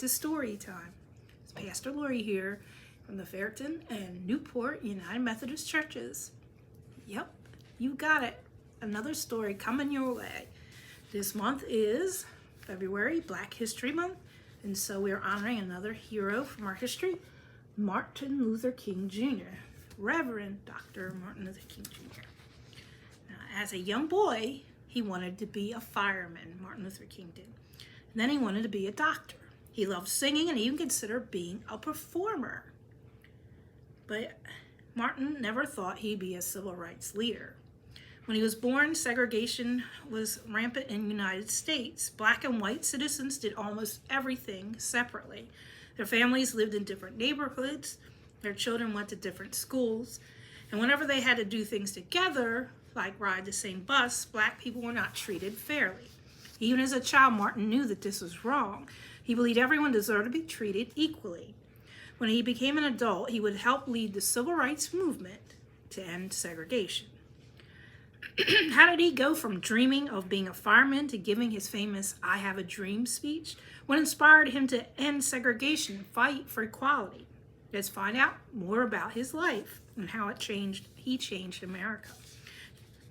to Storytime. It's Pastor Lori here from the Fairton and Newport United Methodist Churches. Yep, you got it. Another story coming your way. This month is February, Black History Month, and so we're honoring another hero from our history, Martin Luther King Jr., Reverend Dr. Martin Luther King Jr. Now, as a young boy, he wanted to be a fireman, Martin Luther King did. And then he wanted to be a doctor. He loved singing and even considered being a performer. But Martin never thought he'd be a civil rights leader. When he was born, segregation was rampant in the United States. Black and white citizens did almost everything separately. Their families lived in different neighborhoods. Their children went to different schools. And whenever they had to do things together, like ride the same bus, black people were not treated fairly. Even as a child, Martin knew that this was wrong. He believed everyone deserved to be treated equally. When he became an adult, he would help lead the civil rights movement to end segregation. How did he go from dreaming of being a fireman to giving his famous "I Have a Dream" speech? What inspired him to end segregation and fight for equality? Let's find out more about his life and how he changed America.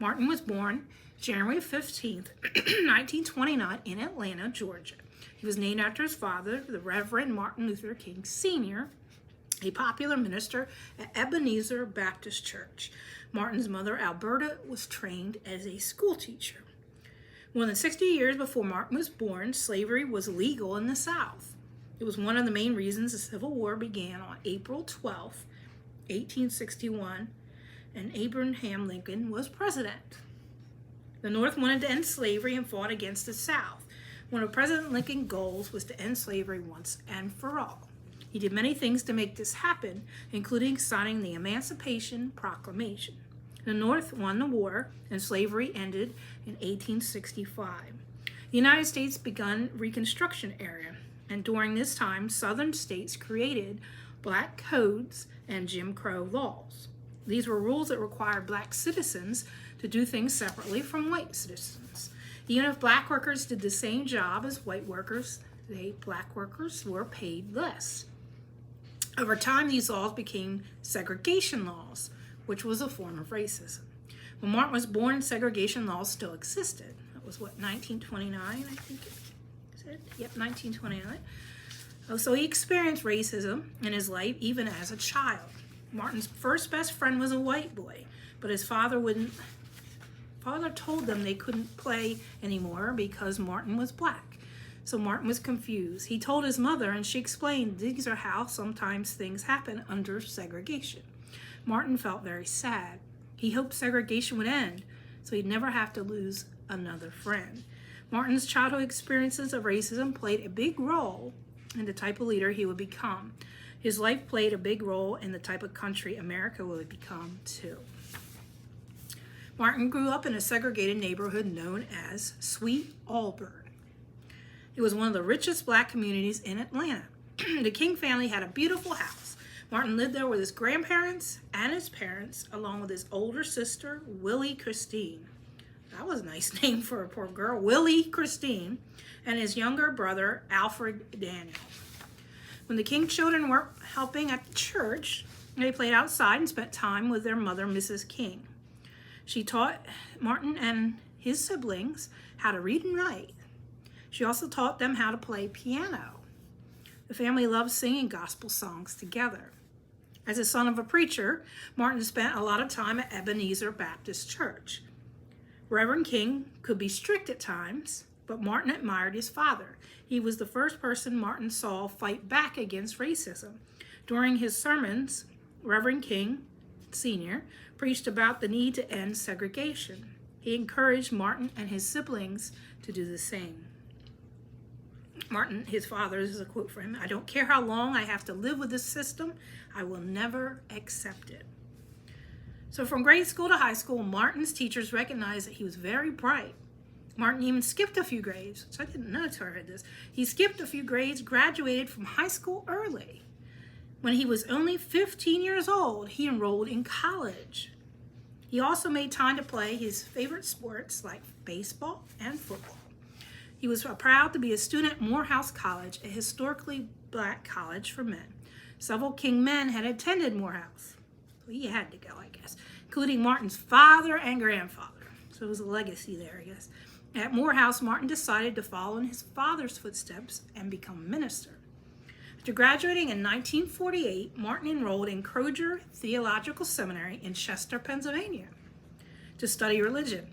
Martin was born January 15th, 1929 in Atlanta, Georgia. He was named after his father, the Reverend Martin Luther King Sr., a popular minister at Ebenezer Baptist Church. Martin's mother, Alberta, was trained as a school teacher. More than 60 years before Martin was born, slavery was legal in the South. It was one of the main reasons the Civil War began on April 12, 1861, and Abraham Lincoln was president. The North wanted to end slavery and fought against the South. One of President Lincoln's goals was to end slavery once and for all. He did many things to make this happen, including signing the Emancipation Proclamation. The North won the war, and slavery ended in 1865. The United States began Reconstruction era, and during this time, Southern states created black codes and Jim Crow laws. These were rules that required black citizens to do things separately from white citizens. Even if black workers did the same job as white workers, black workers were paid less. Over time, these laws became segregation laws, which was a form of racism. When Martin was born, segregation laws still existed. That was 1929, I think it said? Yep, 1929. So he experienced racism in his life even as a child. Martin's first best friend was a white boy, but his father told them they couldn't play anymore because Martin was black. So Martin was confused. He told his mother, and she explained these are how sometimes things happen under segregation. Martin felt very sad. He hoped segregation would end so he'd never have to lose another friend. Martin's childhood experiences of racism played a big role in the type of leader he would become. His life played a big role in the type of country America would become too. Martin grew up in a segregated neighborhood known as Sweet Auburn. It was one of the richest black communities in Atlanta. The King family had a beautiful house. Martin lived there with his grandparents and his parents, along with his older sister, Willie Christine. That was a nice name for a poor girl, Willie Christine, and his younger brother, Alfred Daniel. When the King children weren't helping at the church, they played outside and spent time with their mother, Mrs. King. She taught Martin and his siblings how to read and write. She also taught them how to play piano. The family loved singing gospel songs together. As a son of a preacher, Martin spent a lot of time at Ebenezer Baptist Church. Reverend King could be strict at times, but Martin admired his father. He was the first person Martin saw fight back against racism. During his sermons, Reverend King Sr. preached about the need to end segregation. He encouraged Martin and his siblings to do the same. Martin, his father, this is a quote from him, "I don't care how long I have to live with this system, I will never accept it." So from grade school to high school, Martin's teachers recognized that he was very bright. Martin even skipped a few grades, which I didn't know until I read this. He skipped a few grades, graduated from high school early. When he was only 15 years old, he enrolled in college. He also made time to play his favorite sports like baseball and football. He was proud to be a student at Morehouse College, a historically black college for men. Several King men had attended Morehouse, so he had to go, I guess, including Martin's father and grandfather. So it was a legacy there, I guess. At Morehouse, Martin decided to follow in his father's footsteps and become a minister. After graduating in 1948, Martin enrolled in Crozer Theological Seminary in Chester, Pennsylvania, to study religion.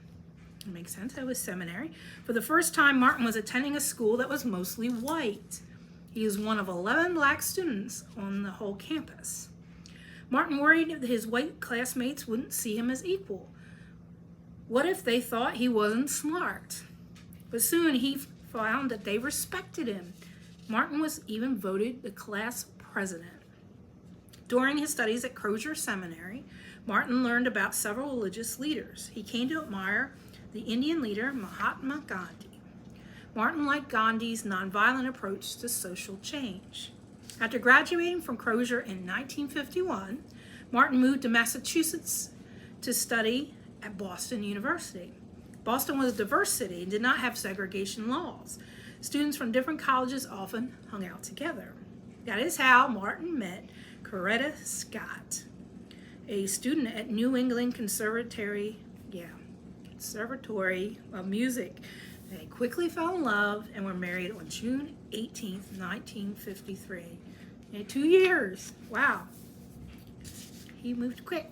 It makes sense, it was seminary. For the first time, Martin was attending a school that was mostly white. He was one of 11 black students on the whole campus. Martin worried that his white classmates wouldn't see him as equal. What if they thought he wasn't smart? But soon he found that they respected him. Martin was even voted the class president. During his studies at Crozer Seminary, Martin learned about several religious leaders. He came to admire the Indian leader Mahatma Gandhi. Martin liked Gandhi's nonviolent approach to social change. After graduating from Crozer in 1951, Martin moved to Massachusetts to study at Boston University. Boston was a diverse city and did not have segregation laws. Students from different colleges often hung out together. That is how Martin met Coretta Scott, a student at New England Conservatory of Music. They quickly fell in love and were married on June 18, 1953. In 2 years. Wow. He moved quick.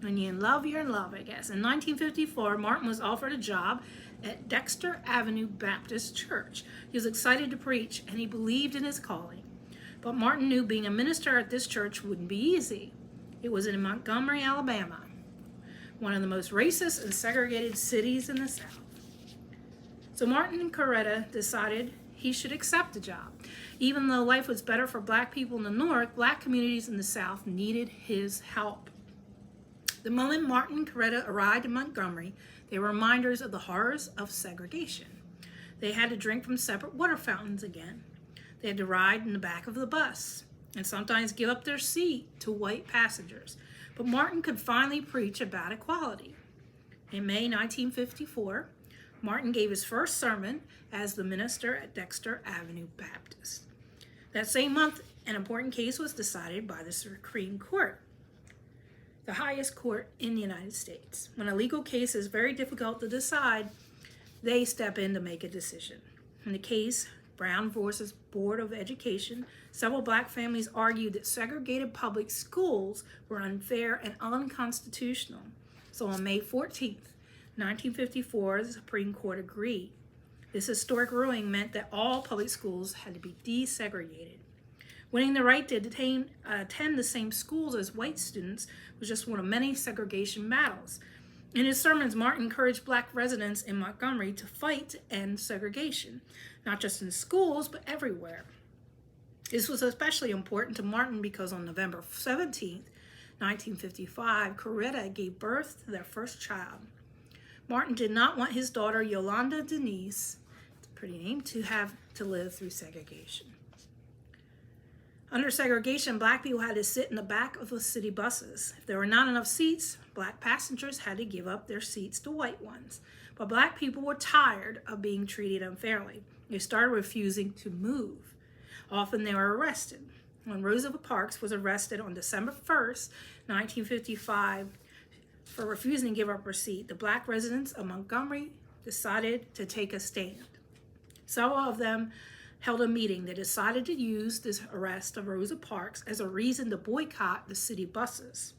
When you're in love, you're in love, I guess. In 1954, Martin was offered a job at Dexter Avenue Baptist Church. He was excited to preach, and he believed in his calling. But Martin knew being a minister at this church wouldn't be easy. It was in Montgomery, Alabama, one of the most racist and segregated cities in the South. So Martin and Coretta decided he should accept the job. Even though life was better for black people in the North, black communities in the South needed his help. The moment Martin and Coretta arrived in Montgomery, they were reminders of the horrors of segregation. They had to drink from separate water fountains again. They had to ride in the back of the bus and sometimes give up their seat to white passengers. But Martin could finally preach about equality. In May 1954, Martin gave his first sermon as the minister at Dexter Avenue Baptist. That same month, an important case was decided by the Supreme Court, the highest court in the United States. When a legal case is very difficult to decide, they step in to make a decision. In the case, Brown versus Board of Education, several black families argued that segregated public schools were unfair and unconstitutional. So on May 14th, 1954, the Supreme Court agreed. This historic ruling meant that all public schools had to be desegregated. Winning the right to attend the same schools as white students was just one of many segregation battles. In his sermons, Martin encouraged black residents in Montgomery to fight to end segregation, not just in schools, but everywhere. This was especially important to Martin because on November 17th, 1955, Coretta gave birth to their first child. Martin did not want his daughter, Yolanda Denise, it's a pretty name, to have to live through segregation. Under segregation, black people had to sit in the back of the city buses. If there were not enough seats, black passengers had to give up their seats to white ones. But black people were tired of being treated unfairly. They started refusing to move. Often they were arrested. When Rosa Parks was arrested on December 1st, 1955, for refusing to give up her seat, the black residents of Montgomery decided to take a stand. Several of them held a meeting that decided to use this arrest of Rosa Parks as a reason to boycott the city buses.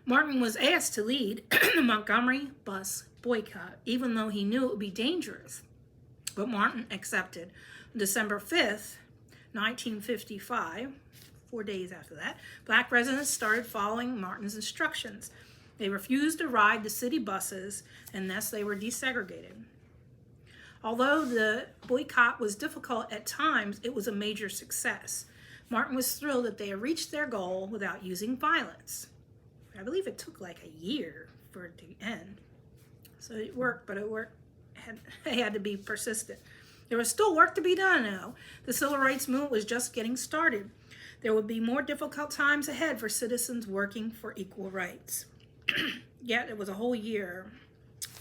Martin was asked to lead the Montgomery bus boycott, even though he knew it would be dangerous. But Martin accepted. On December 5th, 1955, 4 days after that, black residents started following Martin's instructions. They refused to ride the city buses, and thus they were desegregated. Although the boycott was difficult at times, it was a major success. Martin was thrilled that they had reached their goal without using violence. I believe it took like a year for it to end. So it worked, but they had to be persistent. There was still work to be done, though. The civil rights movement was just getting started. There would be more difficult times ahead for citizens working for equal rights. Yet it was a whole year.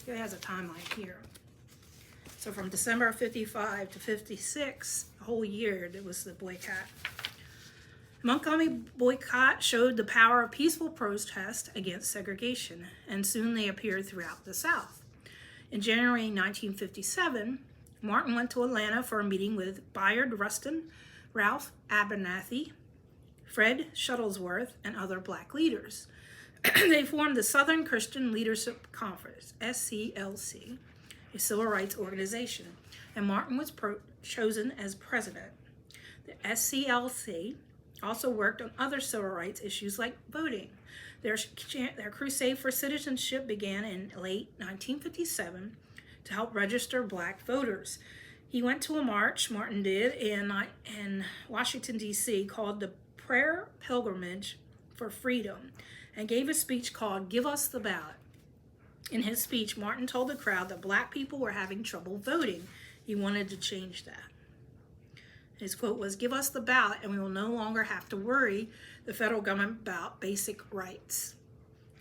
It has a timeline here. So from December of 55 to 56, a whole year, it was the boycott. Montgomery boycott showed the power of peaceful protest against segregation, and soon they appeared throughout the South. In January 1957, Martin went to Atlanta for a meeting with Bayard Rustin, Ralph Abernathy, Fred Shuttlesworth, and other black leaders. They formed the Southern Christian Leadership Conference, SCLC, a civil rights organization, and Martin was chosen as president. The SCLC also worked on other civil rights issues like voting. Their crusade for citizenship began in late 1957 to help register black voters. He went to a march, Martin did, in Washington, D.C., called the Prayer Pilgrimage for Freedom, and gave a speech called Give Us the Ballot. In his speech, Martin told the crowd that black people were having trouble voting. He wanted to change that. His quote was, "Give us the ballot and we will no longer have to worry the federal government about basic rights."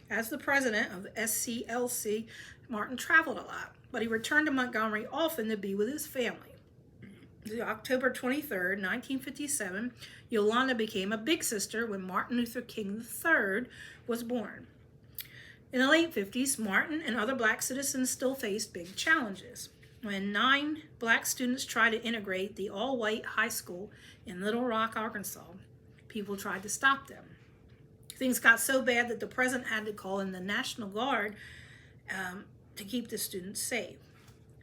As the president of the SCLC, Martin traveled a lot, but he returned to Montgomery often to be with his family. On October 23rd, 1957, Yolanda became a big sister when Martin Luther King III was born. In the late 50s, Martin and other black citizens still faced big challenges. When 9 black students tried to integrate the all-white high school in Little Rock, Arkansas, people tried to stop them. Things got so bad that the president had to call in the National Guard to keep the students safe.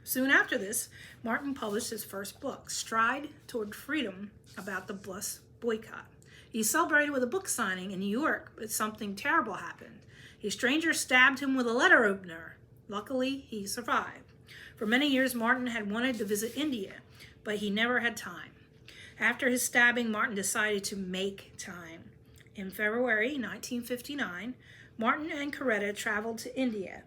Soon after this, Martin published his first book, Stride Toward Freedom, about the bus boycott. He celebrated with a book signing in New York, but something terrible happened. A stranger stabbed him with a letter opener. Luckily, he survived. For many years, Martin had wanted to visit India, but he never had time. After his stabbing, Martin decided to make time. In February 1959, Martin and Coretta traveled to India.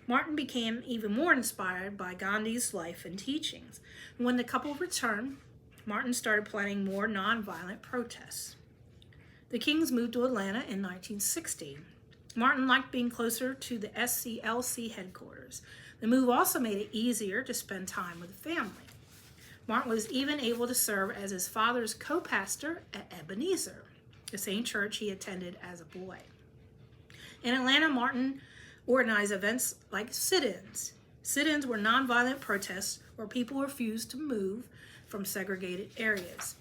Martin became even more inspired by Gandhi's life and teachings. When the couple returned, Martin started planning more nonviolent protests. The Kings moved to Atlanta in 1960. Martin liked being closer to the SCLC headquarters. The move also made it easier to spend time with the family. Martin was even able to serve as his father's co-pastor at Ebenezer, the same church he attended as a boy. In Atlanta, Martin organized events like sit-ins. Sit-ins were nonviolent protests where people refused to move from segregated areas.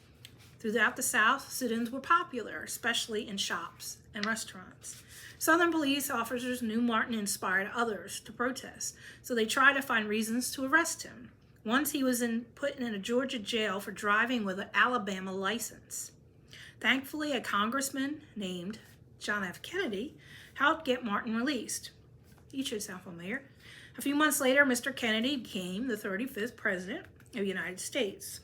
Throughout the South, sit-ins were popular, especially in shops and restaurants. Southern police officers knew Martin inspired others to protest, so they tried to find reasons to arrest him. Once he was put in a Georgia jail for driving with an Alabama license. Thankfully, a congressman named John F. Kennedy helped get Martin released. He should sound familiar. A few months later, Mr. Kennedy became the 35th president of the United States.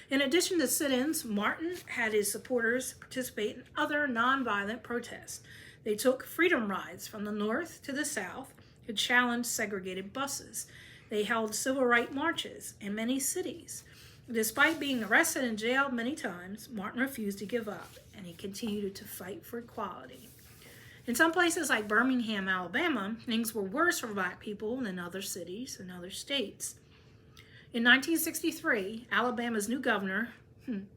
In addition to sit-ins, Martin had his supporters participate in other nonviolent protests. They took freedom rides from the north to the south to challenge segregated buses. They held civil rights marches in many cities. Despite being arrested and jailed many times, Martin refused to give up, and he continued to fight for equality. In some places like Birmingham, Alabama, things were worse for black people than other cities and other states. In 1963, Alabama's new governor,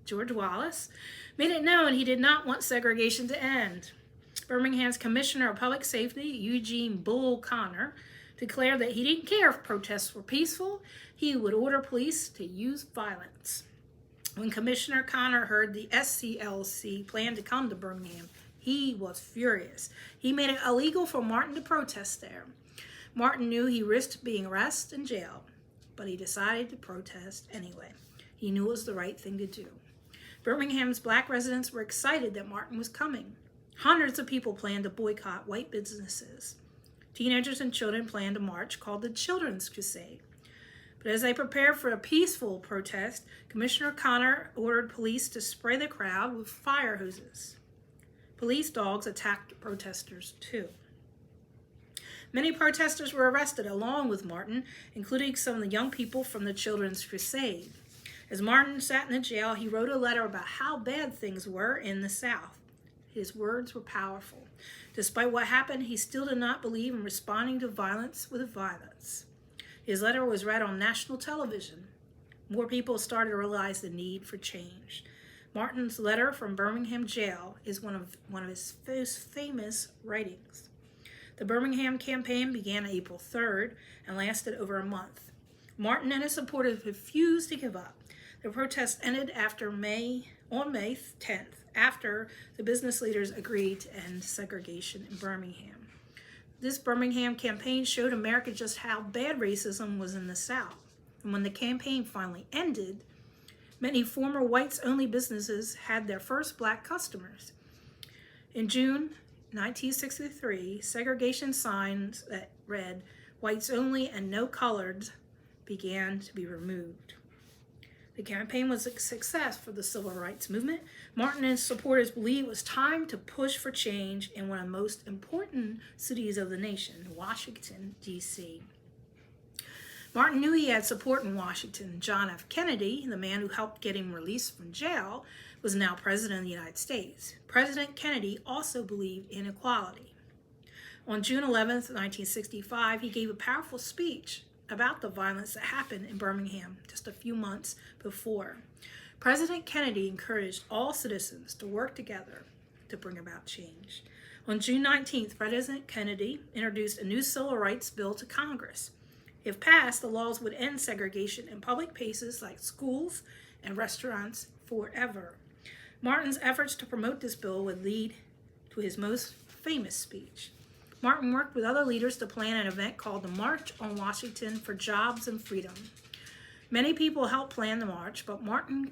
George Wallace, made it known he did not want segregation to end. Birmingham's Commissioner of Public Safety, Eugene Bull Connor, declared that he didn't care if protests were peaceful, he would order police to use violence. When Commissioner Connor heard the SCLC plan to come to Birmingham, he was furious. He made it illegal for Martin to protest there. Martin knew he risked being arrested and jailed, but he decided to protest anyway. He knew it was the right thing to do. Birmingham's black residents were excited that Martin was coming. Hundreds of people planned to boycott white businesses. Teenagers and children planned a march called the Children's Crusade. But as they prepared for a peaceful protest, Commissioner Connor ordered police to spray the crowd with fire hoses. Police dogs attacked protesters too. Many protesters were arrested along with Martin, including some of the young people from the Children's Crusade. As Martin sat in the jail, he wrote a letter about how bad things were in the South. His words were powerful. Despite what happened, he still did not believe in responding to violence with violence. His letter was read on national television. More people started to realize the need for change. Martin's letter from Birmingham jail is one of his most famous writings. The Birmingham campaign began April 3rd and lasted over a month. Martin and his supporters refused to give up. The protest ended on May 10th, after the business leaders agreed to end segregation in Birmingham. This Birmingham campaign showed America just how bad racism was in the South. And when the campaign finally ended, many former whites-only businesses had their first black customers. In June 1963, segregation signs that read "Whites Only" and "No Coloreds" began to be removed. The campaign was a success for the civil rights movement. Martin and his supporters believed it was time to push for change in one of the most important cities of the nation, Washington, D.C. Martin knew he had support in Washington. John F. Kennedy, the man who helped get him released from jail, was now president of the United States. President Kennedy also believed in equality. On June 11th, 1965, he gave a powerful speech about the violence that happened in Birmingham just a few months before. President Kennedy encouraged all citizens to work together to bring about change. On June 19th, President Kennedy introduced a new civil rights bill to Congress. If passed, the laws would end segregation in public places like schools and restaurants forever. Martin's efforts to promote this bill would lead to his most famous speech. Martin worked with other leaders to plan an event called the March on Washington for Jobs and Freedom. Many people helped plan the march, but Martin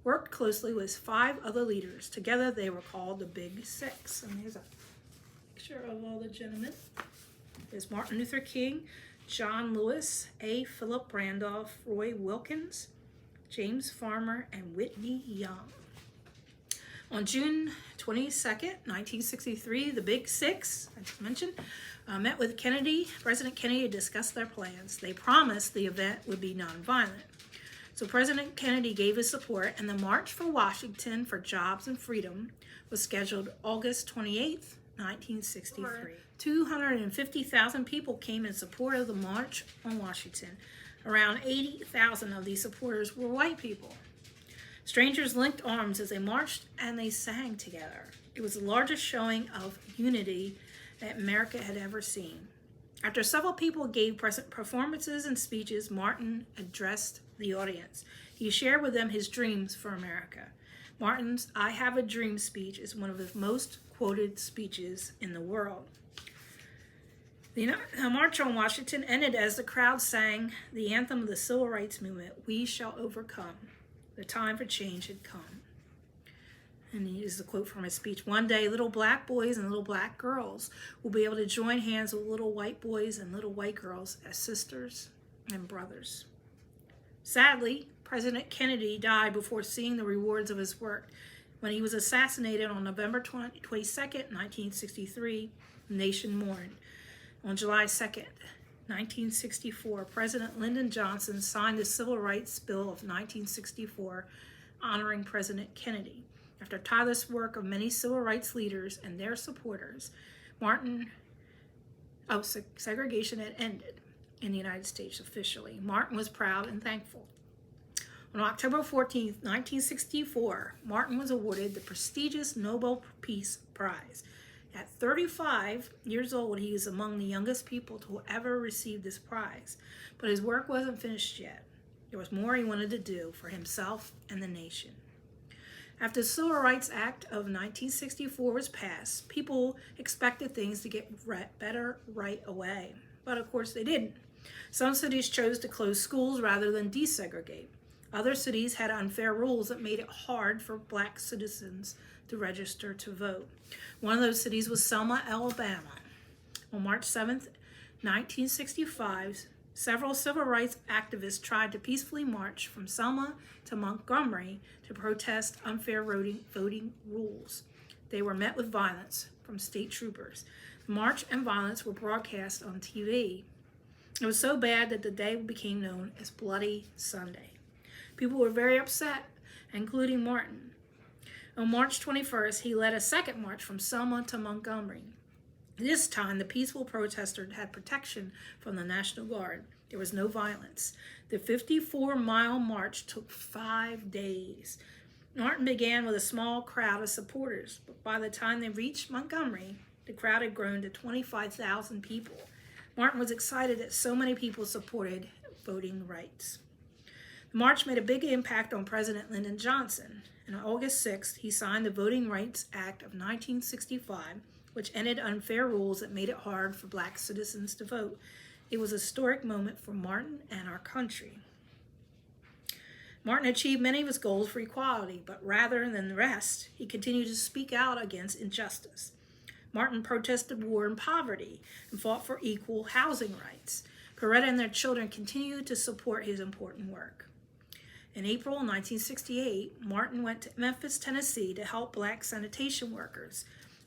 worked closely with 5 other leaders. Together they were called the Big Six. And here's a picture of all the gentlemen. There's Martin Luther King, John Lewis, A. Philip Randolph, Roy Wilkins, James Farmer, and Whitney Young. On June 22nd, 1963, the Big Six, I just mentioned, met with President Kennedy, to discuss their plans. They promised the event would be nonviolent. So President Kennedy gave his support, and the March for Washington for Jobs and Freedom was scheduled August 28th, 1963. 250,000 people came in support of the March on Washington. Around 80,000 of these supporters were white people. Strangers linked arms as they marched and they sang together. It was the largest showing of unity that America had ever seen. After several people gave performances and speeches, Martin addressed the audience. He shared with them his dreams for America. Martin's "I Have a Dream" speech is one of the most quoted speeches in the world. The March on Washington ended as the crowd sang the anthem of the civil rights movement, "We shall overcome. The time for change had come." And he uses a quote from his speech: "One day, little black boys and little black girls will be able to join hands with little white boys and little white girls as sisters and brothers." Sadly, President Kennedy died before seeing the rewards of his work. When he was assassinated on November 22nd, 1963, the nation mourned. On July 2nd, 1964, President Lyndon Johnson signed the Civil Rights Bill of 1964, honoring President Kennedy. After tireless work of many civil rights leaders and their supporters, segregation had ended in the United States officially. Martin was proud and thankful. On October 14th, 1964, Martin was awarded the prestigious Nobel Peace Prize. At 35 years old, he was among the youngest people to ever receive this prize. But his work wasn't finished yet. There was more he wanted to do for himself and the nation. After the Civil Rights Act of 1964 was passed, people expected things to get better right away. But of course they didn't. Some cities chose to close schools rather than desegregate. Other cities had unfair rules that made it hard for black citizens to register to vote. One of those cities was Selma, Alabama. On March 7th, 1965, several civil rights activists tried to peacefully march from Selma to Montgomery to protest unfair voting rules. They were met with violence from state troopers. The march and violence were broadcast on TV. It was so bad that the day became known as Bloody Sunday. People were very upset, including Martin. On March 21st, he led a second march from Selma to Montgomery. This time, the peaceful protesters had protection from the National Guard. There was no violence. The 54-mile march took 5 days. Martin began with a small crowd of supporters, but by the time they reached Montgomery, the crowd had grown to 25,000 people. Martin was excited that so many people supported voting rights. The march made a big impact on President Lyndon Johnson. On August 6th, he signed the Voting Rights Act of 1965, which ended unfair rules that made it hard for black citizens to vote. It was a historic moment for Martin and our country. Martin achieved many of his goals for equality, but rather than the rest, he continued to speak out against injustice. Martin protested war and poverty and fought for equal housing rights. Coretta and their children continued to support his important work. In April 1968, Martin went to Memphis, Tennessee to help black sanitation workers.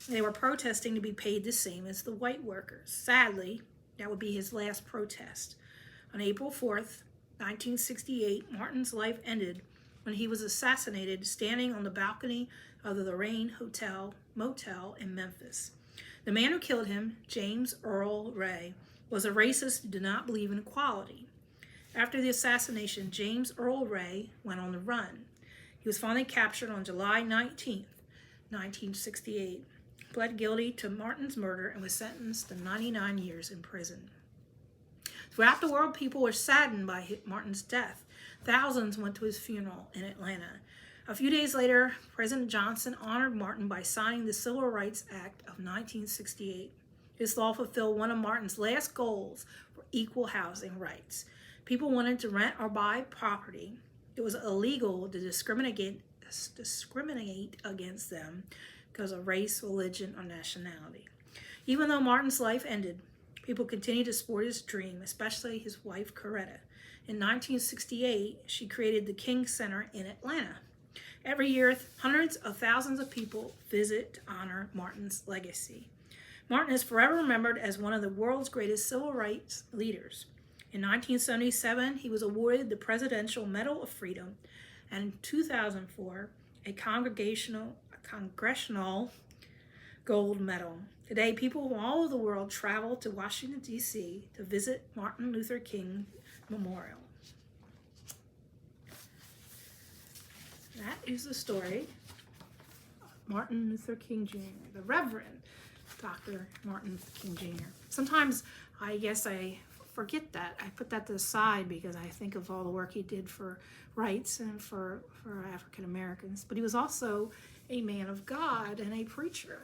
They were protesting to be paid the same as the white workers. Sadly, that would be his last protest. On April 4th, 1968, Martin's life ended when he was assassinated standing on the balcony of the Lorraine Hotel Motel in Memphis. The man who killed him, James Earl Ray, was a racist who did not believe in equality. After the assassination, James Earl Ray went on the run. He was finally captured on July 19th, 1968. Pled guilty to Martin's murder and was sentenced to 99 years in prison. Throughout the world, people were saddened by Martin's death. Thousands went to his funeral in Atlanta. A few days later, President Johnson honored Martin by signing the Civil Rights Act of 1968. This law fulfilled one of Martin's last goals for equal housing rights. People wanted to rent or buy property. It was illegal to discriminate against them because of race, religion, or nationality. Even though Martin's life ended, people continued to support his dream, especially his wife, Coretta. In 1968, she created the King Center in Atlanta. Every year, hundreds of thousands of people visit to honor Martin's legacy. Martin is forever remembered as one of the world's greatest civil rights leaders. In 1977, he was awarded the Presidential Medal of Freedom, and in 2004, a Congressional Gold Medal. Today, people from all over the world travel to Washington, D.C. to visit Martin Luther King Memorial. That is the story of Martin Luther King Jr., the Reverend Dr. Martin Luther King Jr. Sometimes I guess I forget that. I put that to the side because I think of all the work he did for rights and for African Americans. But he was also a man of God and a preacher.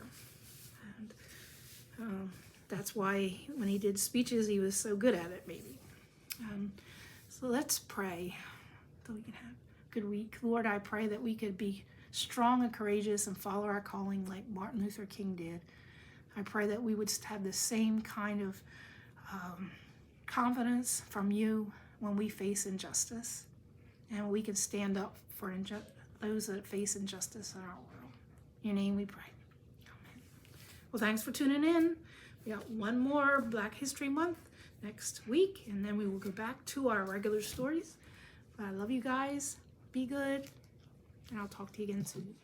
And that's why when he did speeches, he was so good at it, maybe. So let's pray so we can have a good week. Lord, I pray that we could be strong and courageous and follow our calling like Martin Luther King did. I pray that we would have the same kind of confidence from you when we face injustice, and we can stand up for those that face injustice in our world. In your name we pray. Amen. Well, thanks for tuning in. We got one more Black History Month next week, and then we will go back to our regular stories. But I love you guys. Be good, and I'll talk to you again soon.